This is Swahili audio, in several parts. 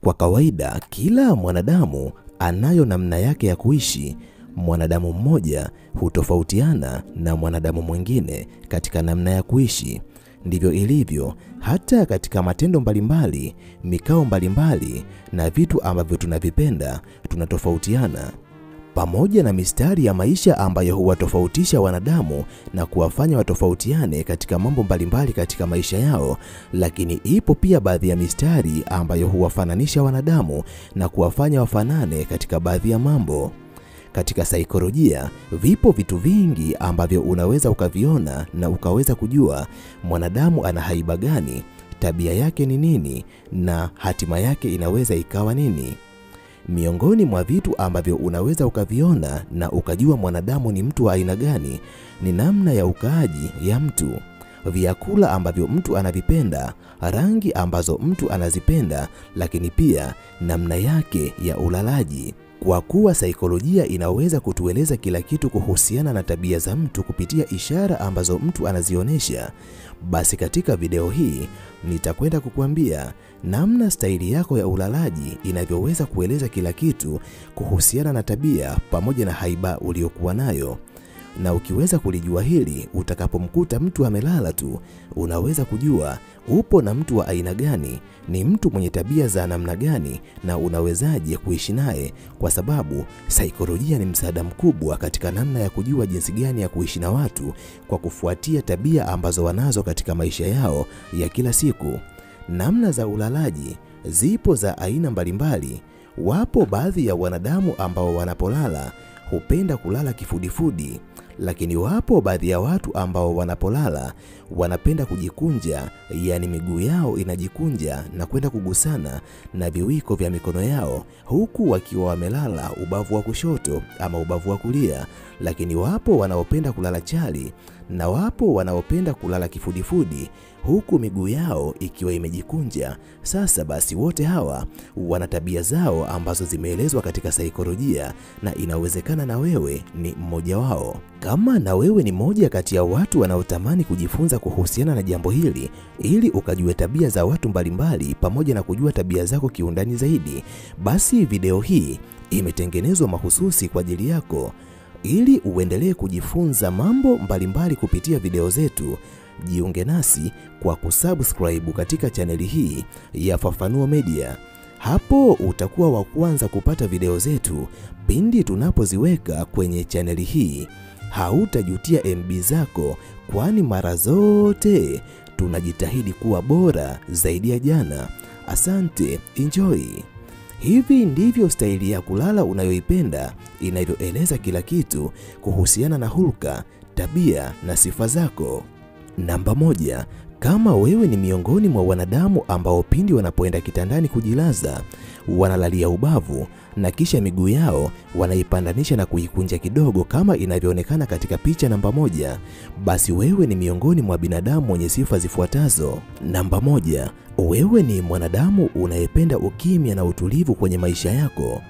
Kwa kawaida, kila mwanadamu anayo namna yake ya kuishi. Mwanadamu mmoja hutofautiana na mwanadamu mwingine katika namna ya kuishi. Ndivyo ilivyo hata katika matendo mbalimbali, mikao mbalimbali na vitu ambavyo tunavipenda tunatofautiana. Pamoja na mistari ya maisha ambayo huwatofautisha wanadamu na kuwafanya watofautiane katika mambo mbalimbali katika maisha yao, lakini ipo pia baadhi ya mistari ambayo huwafananisha wanadamu na kuwafanya wafanane katika baadhi ya mambo. Katika saikolojia, vipo vitu vingi ambavyo unaweza ukaviona na ukaweza kujua mwanadamu ana haiba gani, tabia yake ni nini na hatima yake inaweza ikawa nini. Miongoni mwa vitu ambavyo unaweza ukaviona na ukajua mwanadamu ni mtu wa aina gani ni namna ya ukaaji ya mtu, vyakula ambavyo mtu anavipenda, rangi ambazo mtu anazipenda, lakini pia namna yake ya ulalaji. Kwa kuwa saikolojia inaweza kutueleza kila kitu kuhusiana na tabia za mtu kupitia ishara ambazo mtu anazionyesha, basi katika video hii nitakwenda kukuambia namna staili yako ya ulalaji inavyoweza kueleza kila kitu kuhusiana na tabia pamoja na haiba uliokuwa nayo. Na ukiweza kulijua hili, utakapomkuta mtu amelala tu, unaweza kujua upo na mtu wa aina gani, ni mtu mwenye tabia za namna gani na unawezaje kuishi naye, kwa sababu saikolojia ni msaada mkubwa katika namna ya kujua jinsi gani ya kuishi na watu kwa kufuatia tabia ambazo wanazo katika maisha yao ya kila siku. Namna za ulalaji zipo za aina mbalimbali. Wapo baadhi ya wanadamu ambao wanapolala hupenda kulala kifudifudi, lakini wapo baadhi ya watu ambao wanapolala wanapenda kujikunja, yani miguu yao inajikunja na kwenda kugusana na viwiko vya mikono yao huku wakiwa wamelala ubavu wa kushoto ama ubavu wa kulia. Lakini wapo wanaopenda kulala chali na wapo wanaopenda kulala kifudifudi huku miguu yao ikiwa imejikunja. Sasa basi wote hawa wana tabia zao ambazo zimeelezwa katika saikolojia na inawezekana na wewe ni mmoja wao. Kama na wewe ni moja kati ya watu wanaotamani kujifunza kuhusiana na jambo hili ili ukajue tabia za watu mbalimbali pamoja na kujua tabia zako kiundani zaidi, basi video hii imetengenezwa mahususi kwa ajili yako. Ili uendelee kujifunza mambo mbalimbali kupitia video zetu, jiunge nasi kwa kusubscribe katika chaneli hii ya Fafanuo Media. Hapo utakuwa wa kwanza kupata video zetu pindi tunapoziweka kwenye chaneli hii. Hautajutia MB zako, kwani mara zote tunajitahidi kuwa bora zaidi ya jana. Asante, enjoy. Hivi ndivyo staili ya kulala unayoipenda inavyoeleza kila kitu kuhusiana na hulka, tabia na sifa zako. Namba 1. Kama wewe ni miongoni mwa wanadamu ambao pindi wanapoenda kitandani kujilaza, wanalalia ubavu na kisha miguu yao wanaipandanisha na kuikunja kidogo kama inavyoonekana katika picha namba 1, basi wewe ni miongoni mwa binadamu wenye sifa zifuatazo. Namba 1. Wewe ni mwanadamu unayependa ukimya na utulivu kwenye maisha yako.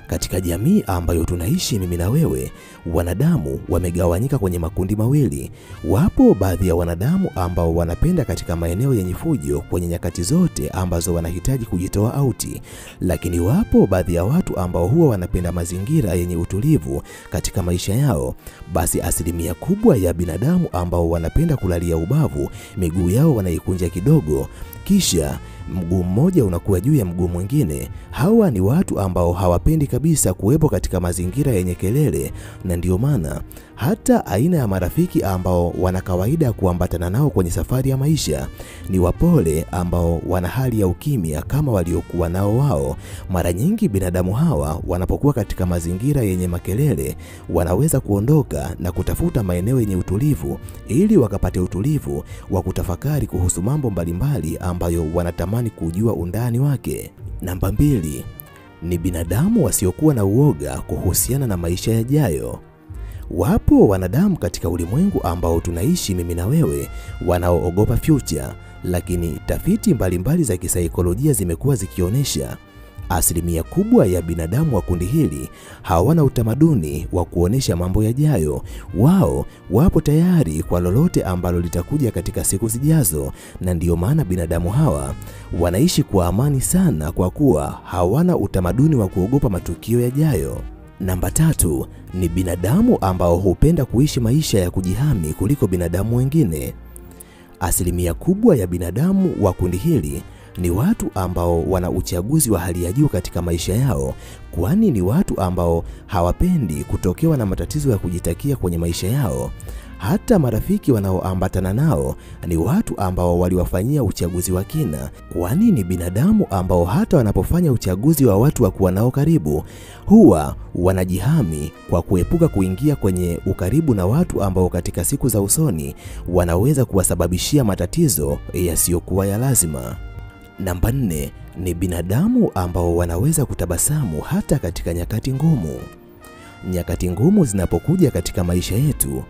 Katika jamii ambayo tunaishi mimi na wewe, wanadamu wamegawanyika kwenye makundi mawili. Wapo baadhi ya wanadamu ambao wanapenda katika maeneo yenye fujo kwenye nyakati zote ambazo wanahitaji kujitoa auti, lakini wapo baadhi ya watu ambao huwa wanapenda mazingira yenye utulivu katika maisha yao. Basi asilimia kubwa ya binadamu ambao wanapenda kulalia ubavu, miguu yao wanaikunja kidogo kisha mguu mmoja unakuwa juu ya mguu mwingine. Hawa ni watu ambao hawapendi kabisa kuwepo katika mazingira yenye kelele, na ndio maana hata aina ya marafiki ambao wana kawaida kuambatana nao kwenye safari ya maisha ni wapole ambao wana hali ya ukimya kama waliokuwa nao wao. Mara nyingi binadamu hawa wanapokuwa katika mazingira yenye makelele wanaweza kuondoka na kutafuta maeneo yenye utulivu ili wakapate utulivu wa kutafakari kuhusu mambo mbalimbali ambayo wanatamani kujua undani wake. Namba 2. Ni binadamu wasiokuwa na uoga kuhusiana na maisha yajayo. Wapo wanadamu katika ulimwengu ambao tunaishi mimi na wewe wanaoogopa future, lakini tafiti mbalimbali za kisaikolojia zimekuwa zikionyesha Asilimia kubwa ya binadamu wa kundi hili hawana utamaduni wa kuonesha mambo yajayo. Wao wapo tayari kwa lolote ambalo litakuja katika siku zijazo, na ndiyo maana binadamu hawa wanaishi kwa amani sana kwa kuwa hawana utamaduni wa kuogopa matukio yajayo. Namba 3 ni binadamu ambao hupenda kuishi maisha ya kujihami kuliko binadamu wengine. Asilimia kubwa ya binadamu wa kundi hili ni watu ambao wana uchaguzi wa hali ya juu katika maisha yao, kwani ni watu ambao hawapendi kutokewa na matatizo ya kujitakia kwenye maisha yao. Hata marafiki wanaoambatana nao ni watu ambao waliwafanyia uchaguzi wa kina, kwani ni binadamu ambao hata wanapofanya uchaguzi wa watu wa kuwa nao karibu, huwa wanajihami kwa kuepuka kuingia kwenye ukaribu na watu ambao katika siku za usoni wanaweza kuwasababishia matatizo yasiyokuwa ya lazima. Namba 4 ni binadamu ambao wanaweza kutabasamu hata katika nyakati ngumu. Nyakati ngumu zinapokuja katika maisha yetu,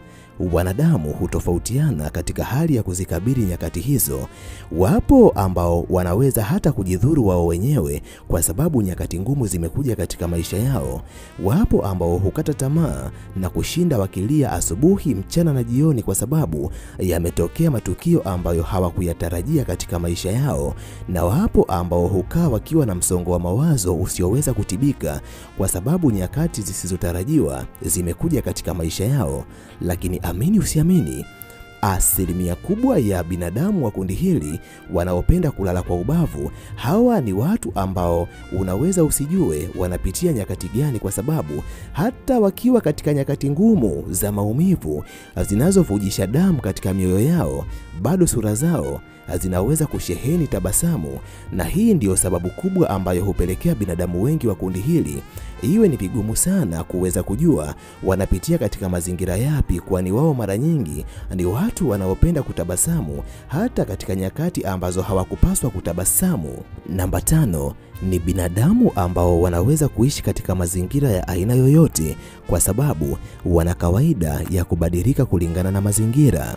wanadamu hutofautiana katika hali ya kuzikabili nyakati hizo. Wapo ambao wanaweza hata kujidhuru wao wenyewe kwa sababu nyakati ngumu zimekuja katika maisha yao. Wapo ambao hukata tamaa na kushinda wakilia asubuhi, mchana na jioni kwa sababu yametokea matukio ambayo hawakuyatarajia katika maisha yao. Na wapo ambao hukaa wakiwa na msongo wa mawazo usioweza kutibika kwa sababu nyakati zisizotarajiwa zimekuja katika maisha yao. Lakini amini usiamini, asilimia kubwa ya binadamu wa kundi hili wanaopenda kulala kwa ubavu, hawa ni watu ambao unaweza usijue wanapitia nyakati gani, kwa sababu hata wakiwa katika nyakati ngumu za maumivu zinazovujisha damu katika mioyo yao, bado sura zao zinaweza kusheheni tabasamu. Na hii ndiyo sababu kubwa ambayo hupelekea binadamu wengi wa kundi hili iwe ni vigumu sana kuweza kujua wanapitia katika mazingira yapi, kwani wao mara nyingi ni watu wanaopenda kutabasamu hata katika nyakati ambazo hawakupaswa kutabasamu. Namba 5 ni binadamu ambao wanaweza kuishi katika mazingira ya aina yoyote kwa sababu wana kawaida ya kubadilika kulingana na mazingira.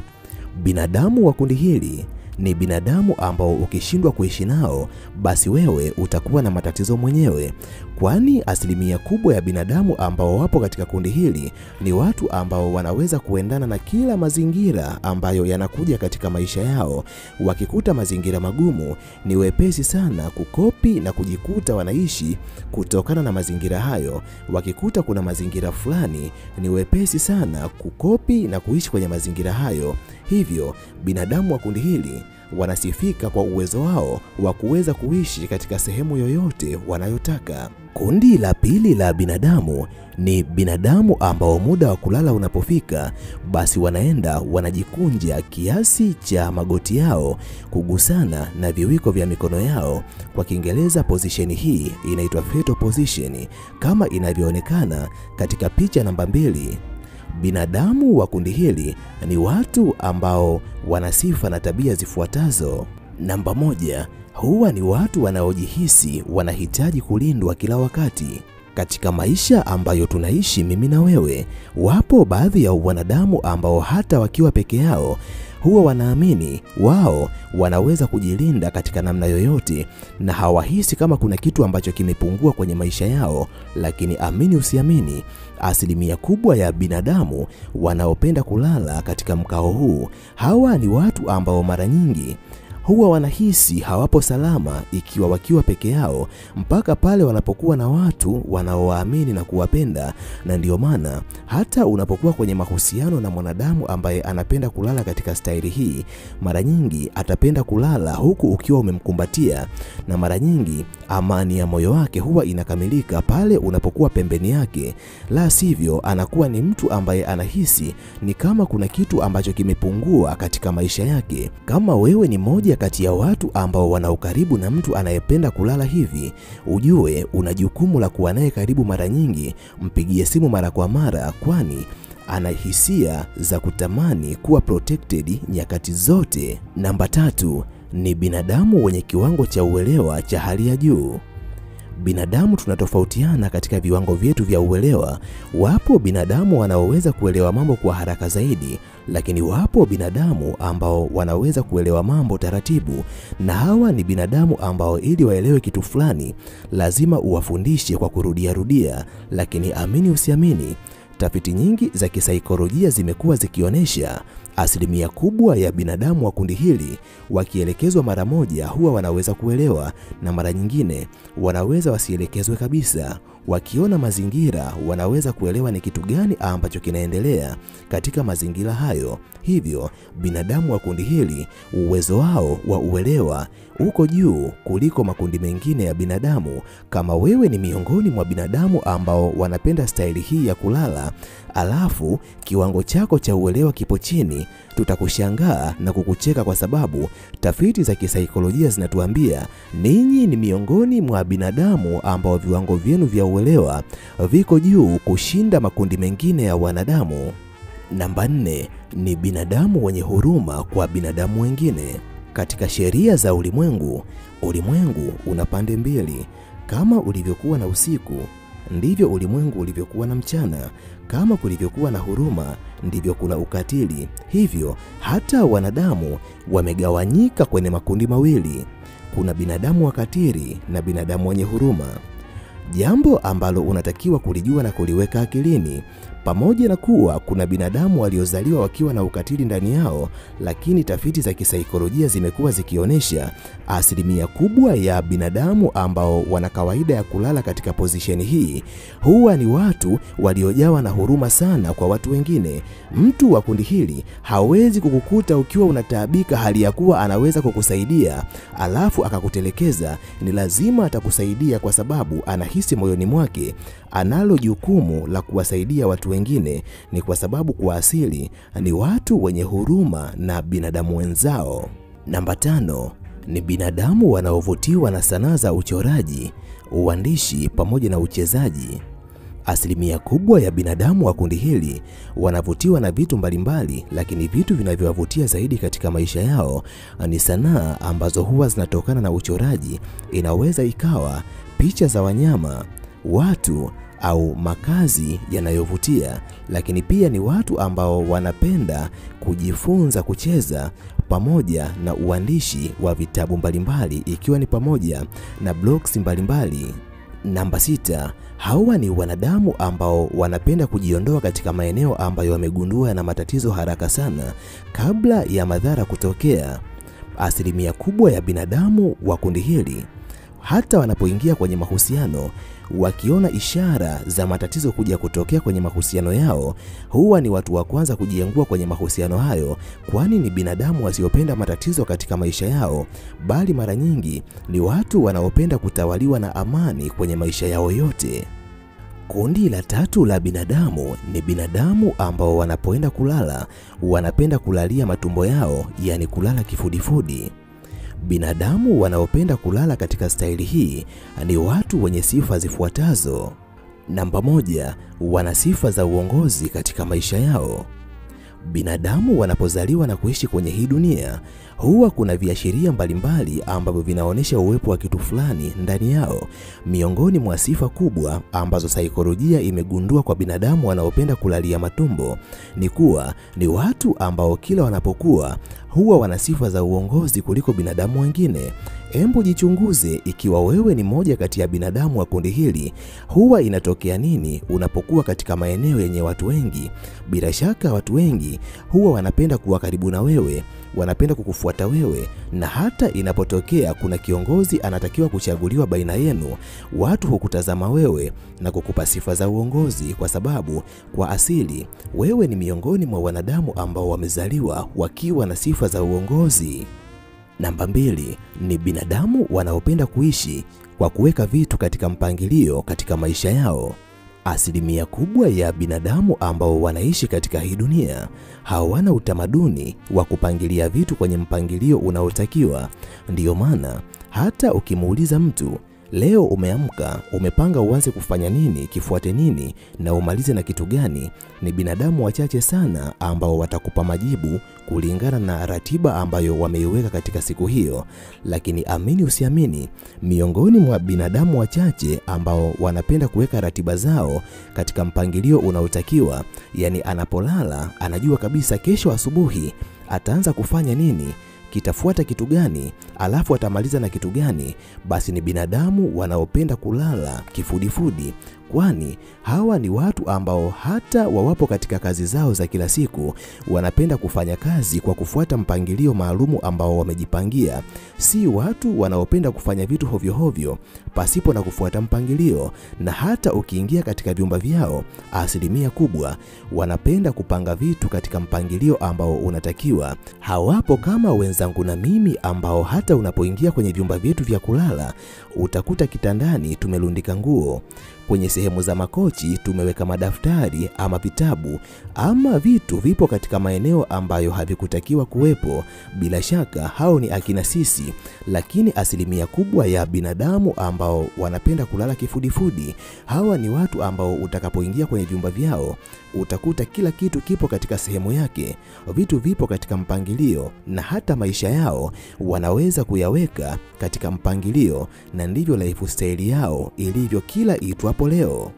Binadamu wa kundi hili ni binadamu ambao ukishindwa kuishi nao, basi wewe utakuwa na matatizo mwenyewe, kwani asilimia kubwa ya binadamu ambao wapo katika kundi hili ni watu ambao wanaweza kuendana na kila mazingira ambayo yanakuja katika maisha yao. Wakikuta mazingira magumu, ni wepesi sana kukopi na kujikuta wanaishi kutokana na mazingira hayo. Wakikuta kuna mazingira fulani, ni wepesi sana kukopi na kuishi kwenye mazingira hayo. Hivyo binadamu wa kundi hili wanasifika kwa uwezo wao wa kuweza kuishi katika sehemu yoyote wanayotaka. Kundi la pili la binadamu ni binadamu ambao muda wa kulala unapofika, basi wanaenda wanajikunja kiasi cha magoti yao kugusana na viwiko vya mikono yao. Kwa Kiingereza position hii inaitwa fetal position, kama inavyoonekana katika picha namba 2. Binadamu wa kundi hili ni watu ambao wana sifa na tabia zifuatazo. Namba 1, huwa ni watu wanaojihisi wanahitaji kulindwa kila wakati. Katika maisha ambayo tunaishi mimi na wewe, wapo baadhi ya wanadamu ambao hata wakiwa peke yao huwa wanaamini wao wanaweza kujilinda katika namna yoyote na hawahisi kama kuna kitu ambacho kimepungua kwenye maisha yao. Lakini amini usiamini, asilimia kubwa ya binadamu wanaopenda kulala katika mkao huu, hawa ni watu ambao mara nyingi huwa wanahisi hawapo salama ikiwa wakiwa peke yao mpaka pale wanapokuwa na watu wanaowaamini na kuwapenda. Na ndiyo maana hata unapokuwa kwenye mahusiano na mwanadamu ambaye anapenda kulala katika staili hii, mara nyingi atapenda kulala huku ukiwa umemkumbatia, na mara nyingi amani ya moyo wake huwa inakamilika pale unapokuwa pembeni yake. La sivyo, anakuwa ni mtu ambaye anahisi ni kama kuna kitu ambacho kimepungua katika maisha yake. Kama wewe ni moja kati ya watu ambao wana ukaribu na mtu anayependa kulala hivi, ujue una jukumu la kuwa naye karibu mara nyingi. Mpigie simu mara kwa mara, kwani ana hisia za kutamani kuwa protected nyakati zote. Namba 3 ni binadamu wenye kiwango cha uelewa cha hali ya juu. Binadamu tunatofautiana katika viwango vyetu vya uelewa. Wapo binadamu wanaoweza kuelewa mambo kwa haraka zaidi, lakini wapo binadamu ambao wanaweza kuelewa mambo taratibu, na hawa ni binadamu ambao ili waelewe kitu fulani lazima uwafundishe kwa kurudia rudia. Lakini amini usiamini, tafiti nyingi za kisaikolojia zimekuwa zikionyesha asilimia kubwa ya binadamu wa kundi hili wakielekezwa mara moja huwa wanaweza kuelewa, na mara nyingine wanaweza wasielekezwe kabisa. Wakiona mazingira wanaweza kuelewa ni kitu gani ambacho kinaendelea katika mazingira hayo. Hivyo binadamu wa kundi hili uwezo wao wa uelewa uko juu kuliko makundi mengine ya binadamu. Kama wewe ni miongoni mwa binadamu ambao wanapenda staili hii ya kulala, alafu kiwango chako cha uelewa kipo chini, tutakushangaa na kukucheka, kwa sababu tafiti za kisaikolojia zinatuambia ninyi ni miongoni mwa binadamu ambao viwango vyenu vya uelewa viko juu kushinda makundi mengine ya wanadamu. Namba 4 ni binadamu wenye huruma kwa binadamu wengine. Katika sheria za ulimwengu una pande mbili. Kama ulivyokuwa na usiku, ndivyo ulimwengu ulivyokuwa na mchana. Kama kulivyokuwa na huruma, ndivyo kuna ukatili. Hivyo hata wanadamu wamegawanyika kwenye makundi mawili. Kuna binadamu wakatili na binadamu wenye huruma. Jambo ambalo unatakiwa kulijua na kuliweka akilini, pamoja na kuwa kuna binadamu waliozaliwa wakiwa na ukatili ndani yao, lakini tafiti za kisaikolojia zimekuwa zikionyesha asilimia kubwa ya binadamu ambao wana kawaida ya kulala katika position hii huwa ni watu waliojawa na huruma sana kwa watu wengine. Mtu wa kundi hili hawezi kukukuta ukiwa unataabika hali ya kuwa anaweza kukusaidia alafu akakutelekeza. Ni lazima atakusaidia kwa sababu anahisi moyoni mwake analo jukumu la kuwasaidia watu wengine. Ni kwa sababu kwa asili ni watu wenye huruma na binadamu wenzao. Namba 5 ni binadamu wanaovutiwa na sanaa za uchoraji, uandishi pamoja na uchezaji. Asilimia kubwa ya binadamu wa kundi hili wanavutiwa na vitu mbalimbali, lakini vitu vinavyowavutia zaidi katika maisha yao ni sanaa ambazo huwa zinatokana na uchoraji. Inaweza ikawa picha za wanyama, watu au makazi yanayovutia, lakini pia ni watu ambao wanapenda kujifunza kucheza pamoja na uandishi wa vitabu mbalimbali, ikiwa ni pamoja na blogs mbalimbali. Namba 6, hawa ni wanadamu ambao wanapenda kujiondoa katika maeneo ambayo wamegundua na matatizo haraka sana kabla ya madhara kutokea. Asilimia kubwa ya binadamu wa kundi hili hata wanapoingia kwenye mahusiano, wakiona ishara za matatizo kuja kutokea kwenye mahusiano yao, huwa ni watu wa kwanza kujiengua kwenye mahusiano hayo, kwani ni binadamu wasiopenda matatizo katika maisha yao, bali mara nyingi ni watu wanaopenda kutawaliwa na amani kwenye maisha yao yote. Kundi la 3 la binadamu ni binadamu ambao wanapoenda kulala, wanapenda kulalia matumbo yao, yani kulala kifudifudi. Binadamu wanaopenda kulala katika staili hii ni watu wenye sifa zifuatazo. Namba 1, wana sifa za uongozi katika maisha yao. Binadamu wanapozaliwa na kuishi kwenye hii dunia, huwa kuna viashiria mbalimbali ambavyo vinaonyesha uwepo wa kitu fulani ndani yao. Miongoni mwa sifa kubwa ambazo saikolojia imegundua kwa binadamu wanaopenda kulalia matumbo ni kuwa ni watu ambao kila wanapokuwa huwa wana sifa za uongozi kuliko binadamu wengine. Embu jichunguze ikiwa wewe ni moja kati ya binadamu wa kundi hili. Huwa inatokea nini unapokuwa katika maeneo yenye watu wengi? Bila shaka watu wengi huwa wanapenda kuwa karibu na wewe, wanapenda kukufuata wewe, na hata inapotokea kuna kiongozi anatakiwa kuchaguliwa baina yenu, watu hukutazama wewe na kukupa sifa za uongozi, kwa sababu kwa asili wewe ni miongoni mwa wanadamu ambao wamezaliwa wakiwa na sifa za uongozi. Namba 2 ni binadamu wanaopenda kuishi kwa kuweka vitu katika mpangilio katika maisha yao. Asilimia kubwa ya binadamu ambao wanaishi katika hii dunia hawana utamaduni wa kupangilia vitu kwenye mpangilio unaotakiwa. Ndiyo maana hata ukimuuliza mtu Leo umeamka, umepanga uanze kufanya nini, kifuate nini na umalize na kitu gani. Ni binadamu wachache sana ambao watakupa majibu kulingana na ratiba ambayo wameiweka katika siku hiyo. Lakini amini usiamini, miongoni mwa binadamu wachache ambao wanapenda kuweka ratiba zao katika mpangilio unaotakiwa, yani anapolala anajua kabisa kesho asubuhi ataanza kufanya nini, kitafuata kitu gani, alafu atamaliza na kitu gani, basi ni binadamu wanaopenda kulala kifudifudi. Kwani hawa ni watu ambao hata wawapo katika kazi zao za kila siku wanapenda kufanya kazi kwa kufuata mpangilio maalumu ambao wamejipangia. Si watu wanaopenda kufanya vitu hovyo hovyo pasipo na kufuata mpangilio. Na hata ukiingia katika vyumba vyao, asilimia kubwa wanapenda kupanga vitu katika mpangilio ambao unatakiwa. Hawapo kama wenzangu na mimi ambao hata unapoingia kwenye vyumba vyetu vya kulala utakuta kitandani tumelundika nguo, kwenye sehemu za makochi tumeweka madaftari ama vitabu ama vitu vipo katika maeneo ambayo havikutakiwa kuwepo. Bila shaka hao ni akina sisi. Lakini asilimia kubwa ya binadamu ambao wanapenda kulala kifudifudi, hawa ni watu ambao utakapoingia kwenye vyumba vyao utakuta kila kitu kipo katika sehemu yake, vitu vipo katika mpangilio, na hata maisha yao wanaweza kuyaweka katika mpangilio, na ndivyo lifestyle yao ilivyo kila itwapo leo.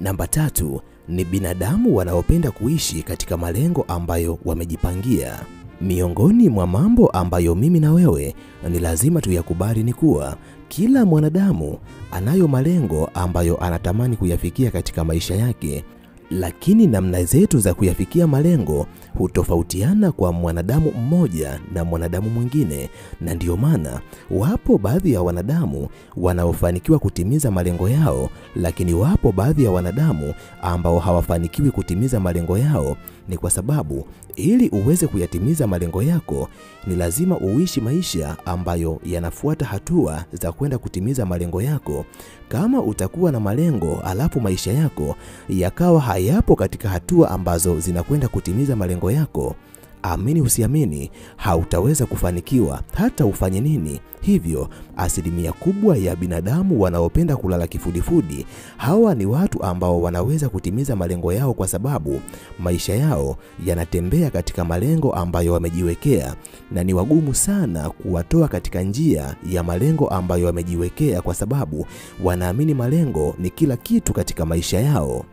Namba 3 ni binadamu wanaopenda kuishi katika malengo ambayo wamejipangia. Miongoni mwa mambo ambayo mimi na wewe ni lazima tuyakubali ni kuwa kila mwanadamu anayo malengo ambayo anatamani kuyafikia katika maisha yake. Lakini namna zetu za kuyafikia malengo hutofautiana kwa mwanadamu mmoja na mwanadamu mwingine, na ndiyo maana wapo baadhi ya wanadamu wanaofanikiwa kutimiza malengo yao, lakini wapo baadhi ya wanadamu ambao hawafanikiwi kutimiza malengo yao. Ni kwa sababu ili uweze kuyatimiza malengo yako ni lazima uishi maisha ambayo yanafuata hatua za kwenda kutimiza malengo yako. Kama utakuwa na malengo alafu maisha yako yakawa hayapo katika hatua ambazo zinakwenda kutimiza malengo yako, amini usiamini, hautaweza kufanikiwa hata ufanye nini. Hivyo asilimia kubwa ya binadamu wanaopenda kulala kifudifudi, hawa ni watu ambao wanaweza kutimiza malengo yao kwa sababu maisha yao yanatembea katika malengo ambayo wamejiwekea, na ni wagumu sana kuwatoa katika njia ya malengo ambayo wamejiwekea kwa sababu wanaamini malengo ni kila kitu katika maisha yao.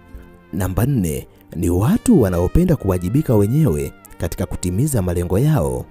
Namba 4 ni watu wanaopenda kuwajibika wenyewe katika kutimiza malengo yao.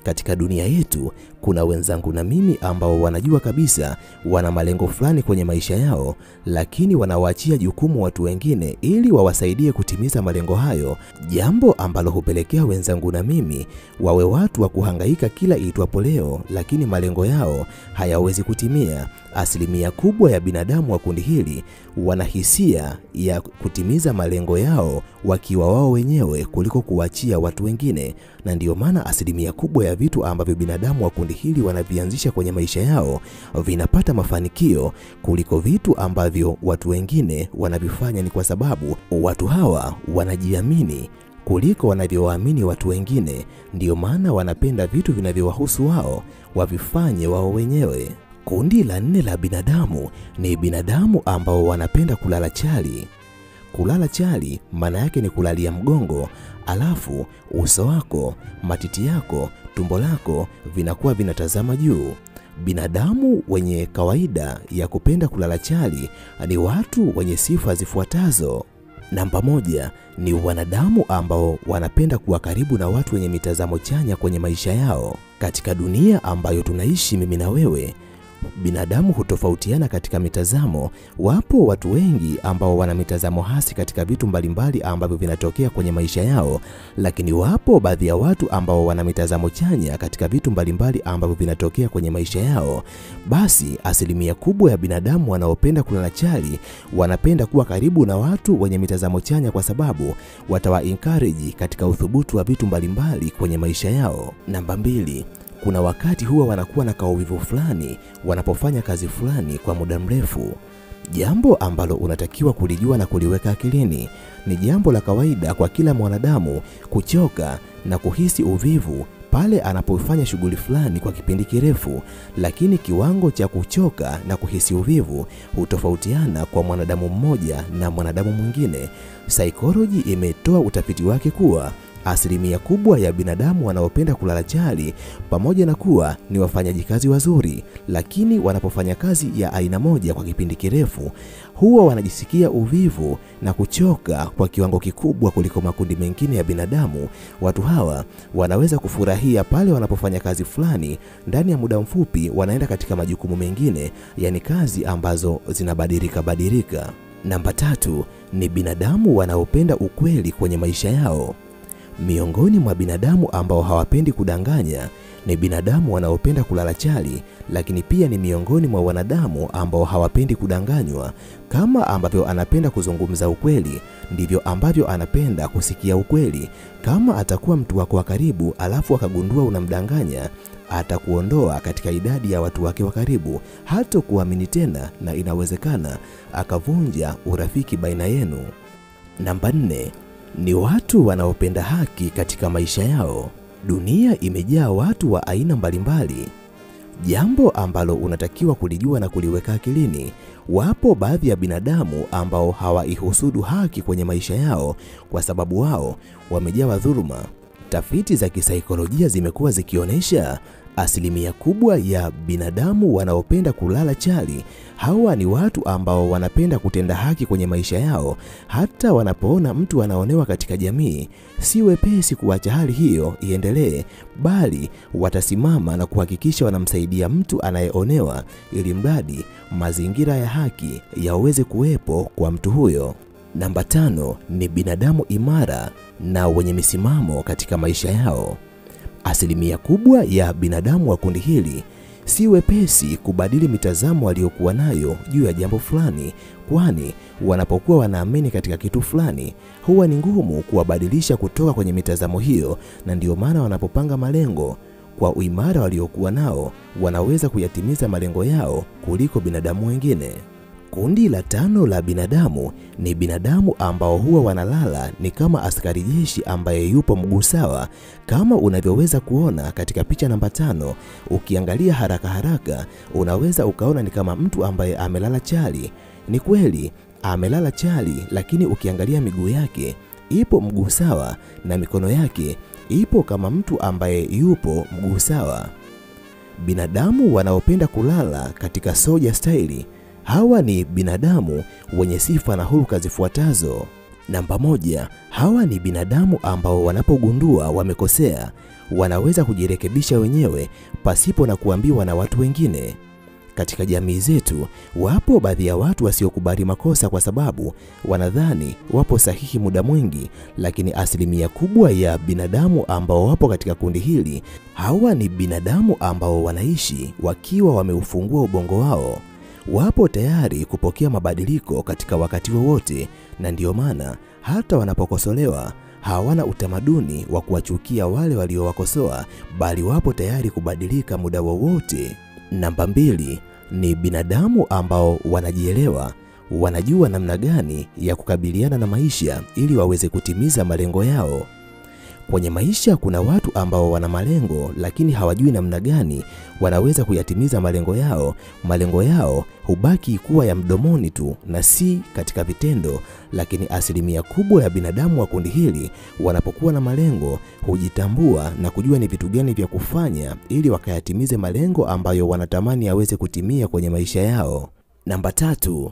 Katika dunia yetu kuna wenzangu na mimi ambao wanajua kabisa wana malengo fulani kwenye maisha yao, lakini wanawaachia jukumu watu wengine ili wawasaidie kutimiza malengo hayo, jambo ambalo hupelekea wenzangu na mimi wawe watu wa kuhangaika kila itwapo leo, lakini malengo yao hayawezi kutimia. Asilimia kubwa ya binadamu wa kundi hili wana hisia ya kutimiza malengo yao wakiwa wao wenyewe kuliko kuachia watu wengine, na ndiyo maana asilimia kubwa ya vitu ambavyo binadamu wa kundi hili wanavianzisha kwenye maisha yao vinapata mafanikio kuliko vitu ambavyo watu wengine wanavifanya. Ni kwa sababu watu hawa wanajiamini kuliko wanavyowaamini watu wengine. Ndiyo maana wanapenda vitu vinavyowahusu wao wavifanye wao wenyewe. Kundi la 4 la binadamu ni binadamu ambao wanapenda kulala chali. Kulala chali maana yake ni kulalia mgongo, alafu uso wako, matiti yako, tumbo lako vinakuwa vinatazama juu. Binadamu wenye kawaida ya kupenda kulala chali ni watu wenye sifa zifuatazo. Namba 1 ni wanadamu ambao wanapenda kuwa karibu na watu wenye mitazamo chanya kwenye maisha yao. Katika dunia ambayo tunaishi mimi na wewe, binadamu hutofautiana katika mitazamo. Wapo watu wengi ambao wana mitazamo hasi katika vitu mbalimbali ambavyo vinatokea kwenye maisha yao, lakini wapo baadhi ya watu ambao wana mitazamo chanya katika vitu mbalimbali ambavyo vinatokea kwenye maisha yao. Basi asilimia kubwa ya binadamu wanaopenda kulala chali wanapenda kuwa karibu na watu wenye mitazamo chanya kwa sababu watawa encourage katika uthubutu wa vitu mbalimbali kwenye maisha yao. Namba 2, kuna wakati huwa wanakuwa na kauvivu fulani wanapofanya kazi fulani kwa muda mrefu. Jambo ambalo unatakiwa kulijua na kuliweka akilini. Ni jambo la kawaida kwa kila mwanadamu kuchoka na kuhisi uvivu pale anapofanya shughuli fulani kwa kipindi kirefu, lakini kiwango cha kuchoka na kuhisi uvivu hutofautiana kwa mwanadamu mmoja na mwanadamu mwingine. Psychology imetoa utafiti wake kuwa asilimia kubwa ya binadamu wanaopenda kulala chali, pamoja na kuwa ni wafanyaji kazi wazuri, lakini wanapofanya kazi ya aina moja kwa kipindi kirefu, huwa wanajisikia uvivu na kuchoka kwa kiwango kikubwa kuliko makundi mengine ya binadamu. Watu hawa wanaweza kufurahia pale wanapofanya kazi fulani, ndani ya muda mfupi wanaenda katika majukumu mengine, yani kazi ambazo zinabadilika. Namba 3 ni binadamu wanaopenda ukweli kwenye maisha yao. Miongoni mwa binadamu ambao hawapendi kudanganya ni binadamu wanaopenda kulala chali, lakini pia ni miongoni mwa wanadamu ambao hawapendi kudanganywa. Kama ambavyo anapenda kuzungumza ukweli, ndivyo ambavyo anapenda kusikia ukweli. Kama atakuwa mtu wako wa karibu alafu akagundua unamdanganya, atakuondoa katika idadi ya watu wake wa karibu, hata kuamini tena, na inawezekana akavunja urafiki baina yenu. Namba 4 ni watu wanaopenda haki katika maisha yao. Dunia imejaa watu wa aina mbalimbali, jambo ambalo unatakiwa kulijua na kuliweka akilini. Wapo baadhi ya binadamu ambao hawaihusudu haki kwenye maisha yao kwa sababu wao wamejawa dhuluma. Tafiti za kisaikolojia zimekuwa zikionyesha asilimia kubwa ya binadamu wanaopenda kulala chali, hawa ni watu ambao wanapenda kutenda haki kwenye maisha yao. Hata wanapoona mtu anaonewa katika jamii, si wepesi kuacha hali hiyo iendelee, bali watasimama na kuhakikisha wanamsaidia mtu anayeonewa, ili mradi mazingira ya haki yaweze kuwepo kwa mtu huyo. Namba 5 ni binadamu imara na wenye misimamo katika maisha yao. Asilimia kubwa ya binadamu wa kundi hili si wepesi kubadili mitazamo waliokuwa nayo juu ya jambo fulani, kwani wanapokuwa wanaamini katika kitu fulani, huwa ni ngumu kuwabadilisha kutoka kwenye mitazamo hiyo, na ndio maana wanapopanga malengo, kwa uimara waliokuwa nao, wanaweza kuyatimiza malengo yao kuliko binadamu wengine. Kundi la 5 la binadamu ni binadamu ambao huwa wanalala ni kama askari jeshi ambaye yupo mguu sawa. Kama unavyoweza kuona katika picha namba 5, ukiangalia haraka unaweza ukaona ni kama mtu ambaye amelala chali. Ni kweli amelala chali, lakini ukiangalia miguu yake ipo mguu sawa na mikono yake ipo kama mtu ambaye yupo mguu sawa. Binadamu wanaopenda kulala katika soldier style, hawa ni binadamu wenye sifa na hulka zifuatazo. Namba 1, hawa ni binadamu ambao wanapogundua wamekosea, wanaweza kujirekebisha wenyewe pasipo na kuambiwa na watu wengine. Katika jamii zetu, wapo baadhi ya watu wasiokubali makosa kwa sababu wanadhani wapo sahihi muda mwingi, lakini asilimia kubwa ya binadamu ambao wapo katika kundi hili, hawa ni binadamu ambao wanaishi wakiwa wameufungua ubongo wao. Wapo tayari kupokea mabadiliko katika wakati wowote, na ndio maana hata wanapokosolewa hawana utamaduni wa kuwachukia wale waliowakosoa, bali wapo tayari kubadilika muda wowote. Namba 2 ni binadamu ambao wanajielewa, wanajua namna gani ya kukabiliana na maisha ili waweze kutimiza malengo yao. Kwenye maisha kuna watu ambao wana malengo lakini hawajui namna gani wanaweza kuyatimiza malengo yao. Malengo yao hubaki kuwa ya mdomoni tu na si katika vitendo, lakini asilimia kubwa ya binadamu wa kundi hili wanapokuwa na malengo hujitambua na kujua ni vitu gani vya kufanya ili wakayatimize malengo ambayo wanatamani yaweze kutimia kwenye maisha yao. Namba 3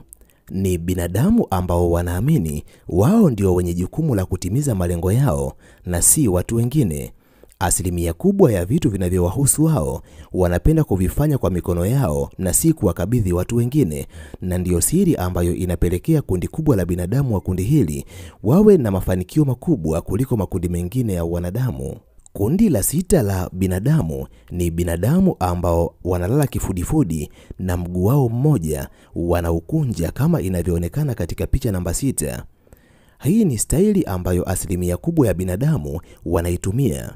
ni binadamu ambao wanaamini wao ndio wenye jukumu la kutimiza malengo yao na si watu wengine. Asilimia kubwa ya vitu vinavyowahusu wao wanapenda kuvifanya kwa mikono yao na si kuwakabidhi watu wengine, na ndiyo siri ambayo inapelekea kundi kubwa la binadamu wa kundi hili wawe na mafanikio makubwa kuliko makundi mengine ya wanadamu. Kundi la 6 la binadamu ni binadamu ambao wanalala kifudifudi na mguu wao mmoja wanaukunja kama inavyoonekana katika picha namba 6. Hii ni staili ambayo asilimia kubwa ya binadamu wanaitumia.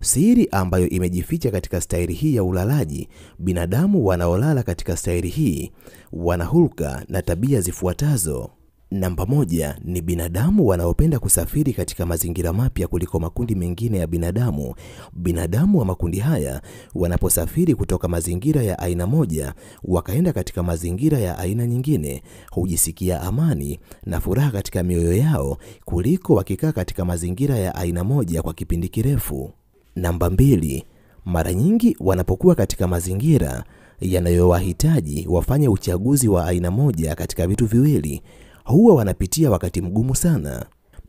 Siri ambayo imejificha katika staili hii ya ulalaji, binadamu wanaolala katika staili hii wana hulka na tabia zifuatazo. Namba 1 ni binadamu wanaopenda kusafiri katika mazingira mapya kuliko makundi mengine ya binadamu. Binadamu wa makundi haya wanaposafiri kutoka mazingira ya aina moja wakaenda katika mazingira ya aina nyingine, hujisikia amani na furaha katika mioyo yao kuliko wakikaa katika mazingira ya aina moja kwa kipindi kirefu. Namba 2, mara nyingi wanapokuwa katika mazingira yanayowahitaji wafanye uchaguzi wa aina moja katika vitu viwili, huwa wanapitia wakati mgumu sana.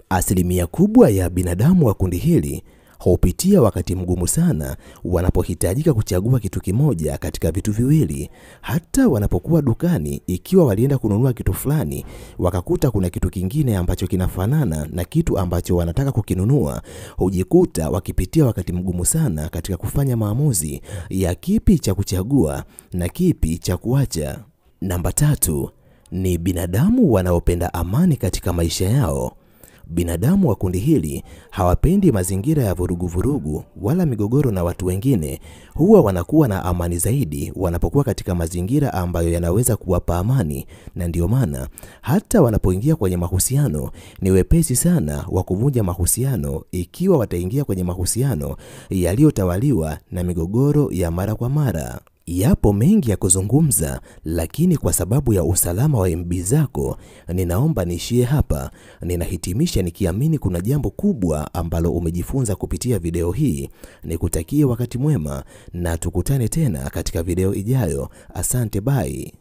Asilimia kubwa ya binadamu wa kundi hili hupitia wakati mgumu sana wanapohitajika kuchagua kitu kimoja katika vitu viwili. Hata wanapokuwa dukani, ikiwa walienda kununua kitu fulani wakakuta kuna kitu kingine ambacho kinafanana na kitu ambacho wanataka kukinunua, hujikuta wakipitia wakati mgumu sana katika kufanya maamuzi ya kipi cha kuchagua na kipi cha kuacha. Namba 3 ni binadamu wanaopenda amani katika maisha yao. Binadamu wa kundi hili hawapendi mazingira ya vurugu wala migogoro na watu wengine. Huwa wanakuwa na amani zaidi wanapokuwa katika mazingira ambayo yanaweza kuwapa amani, na ndio maana hata wanapoingia kwenye mahusiano ni wepesi sana wa kuvunja mahusiano ikiwa wataingia kwenye mahusiano yaliyotawaliwa na migogoro ya mara kwa mara. Yapo mengi ya kuzungumza, lakini kwa sababu ya usalama wa MB zako ninaomba niishie hapa. Ninahitimisha nikiamini kuna jambo kubwa ambalo umejifunza kupitia video hii. Nikutakie wakati mwema na tukutane tena katika video ijayo. Asante, bye.